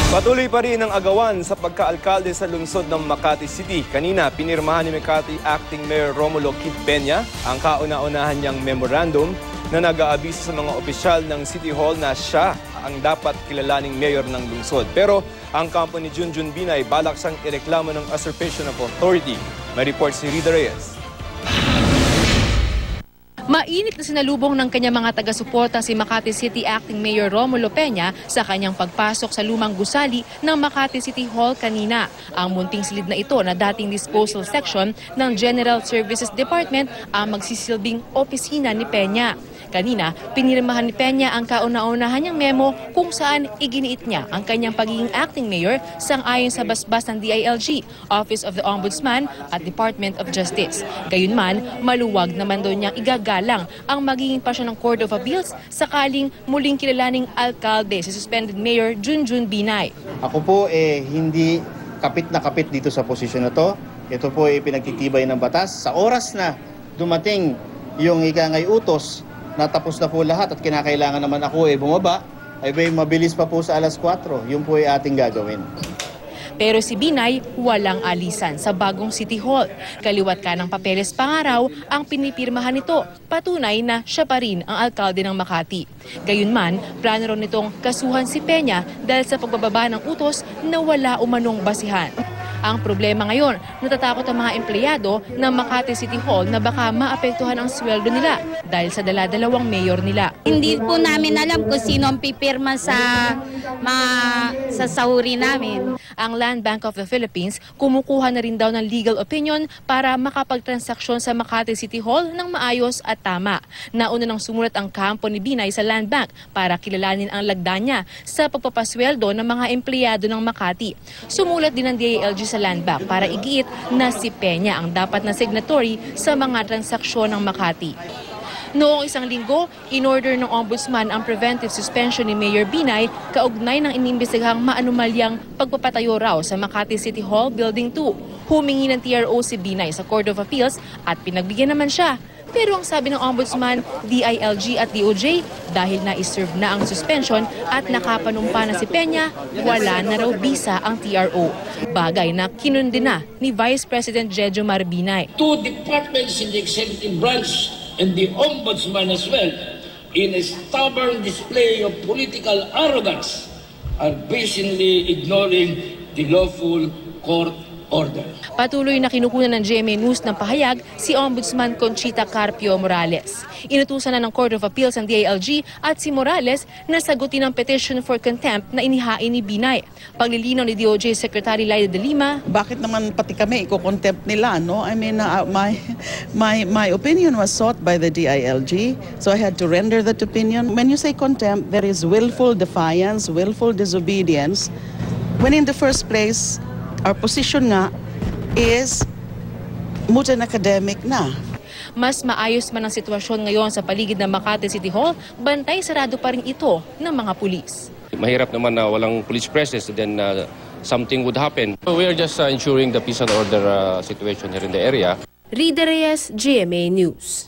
Patuloy pa rin ang agawan sa pagkaalkalde sa lungsod ng Makati City. Kanina, pinirmahan ni Makati Acting Mayor Romulo Kid Peña ang kauna-unahan niyang memorandum na nag-aabiso sa mga opisyal ng City Hall na siya ang dapat kilalaning mayor ng lungsod. Pero ang kampo ni Junjun Binay balak sang ireklamo ng usurpation of authority. May report si Rida Reyes. Mainit na sinalubong ng kanyang mga taga-suporta si Makati City Acting Mayor Romulo Peña sa kanyang pagpasok sa lumang gusali ng Makati City Hall kanina. Ang munting silid na ito na dating disposal section ng General Services Department ang magsisilbing opisina ni Peña. Kanina, pinirmahan ni Peña ang kauna-unahan niyang memo kung saan iginiit niya ang kanyang pagiging acting mayor sang-ayon sa basbas ng DILG, Office of the Ombudsman at Department of Justice. Gayunman, maluwag naman doon niyang igagalang ang magiging pasya ng Court of Appeals sakaling muling kilalaning alkalde si suspended Mayor Junjun Binay. Ako po hindi kapit na kapit dito sa posisyon na to. Ito po pinagtitibay ng batas. Sa oras na dumating yung ikangay utos, natapos na po lahat at kinakailangan naman ako bumaba, ay mabilis pa po sa alas 4. Yun po ating gagawin. Pero si Binay walang alisan sa bagong City Hall. Kaliwat ka ng papeles pangaraw ang pinipirmahan nito. Patunay na siya pa rin ang alkalde ng Makati. Gayunman, plano ron nitong kasuhan si Peña dahil sa pagbababa ng utos na wala umanong basihan. Ang problema ngayon, natatakot ang mga empleyado ng Makati City Hall na baka maapektuhan ang sweldo nila dahil sa dala-dalawang mayor nila. Hindi po namin alam kung sino ang pipirma sa sahuri namin. Ang Land Bank of the Philippines kumukuha na rin daw ng legal opinion para makapagtransaksyon sa Makati City Hall ng maayos at tama. Nauna nang sumulat ang kampo ni Binay sa Land Bank para kilalanin ang lagda niya sa pagpapasweldo ng mga empleyado ng Makati. Sumulat din ng DILG sa Land Bank para igiit na si Peña ang dapat na signatory sa mga transaksyon ng Makati. Noong isang linggo, in-order ng Ombudsman ang preventive suspension ni Mayor Binay kaugnay ng inimbestigahang maanumalyang pagpapatayo raw sa Makati City Hall Building 2. Humingi ng TRO si Binay sa Court of Appeals at pinagbigyan naman siya. Pero ang sabi ng Ombudsman, DILG at DOJ, dahil na-serve na ang suspension at nakapanumpa na si Peña, wala na raw bisa ang TRO. Bagay na kinundi na ni Vice President Jejo Marbinay. Two departments in the executive branch and the Ombudsman as well, in a stubborn display of political arrogance, are basically ignoring the lawful court order. Patuloy na kinukunan ng GMA News ng pahayag si Ombudsman Conchita Carpio Morales. Inutusan na ng Court of Appeals ang DILG at si Morales na sagutin ang petition for contempt na inihain ni Binay. Paglilinaw ni DOJ Secretary Laida de Lima, bakit naman pati kami iko-contempt nila, no? I mean, my opinion was sought by the DILG, so I had to render that opinion. When you say contempt, there is willful defiance, willful disobedience, when in the first place, our position nga is moot and academic na. Mas maayos man ang sitwasyon ngayon sa paligid ng Makati City Hall, bantay sarado pa rin ito ng mga pulis. Mahirap naman na walang police presence, then something would happen. So we are just ensuring the peace and order situation here in the area. Rida Reyes, GMA News.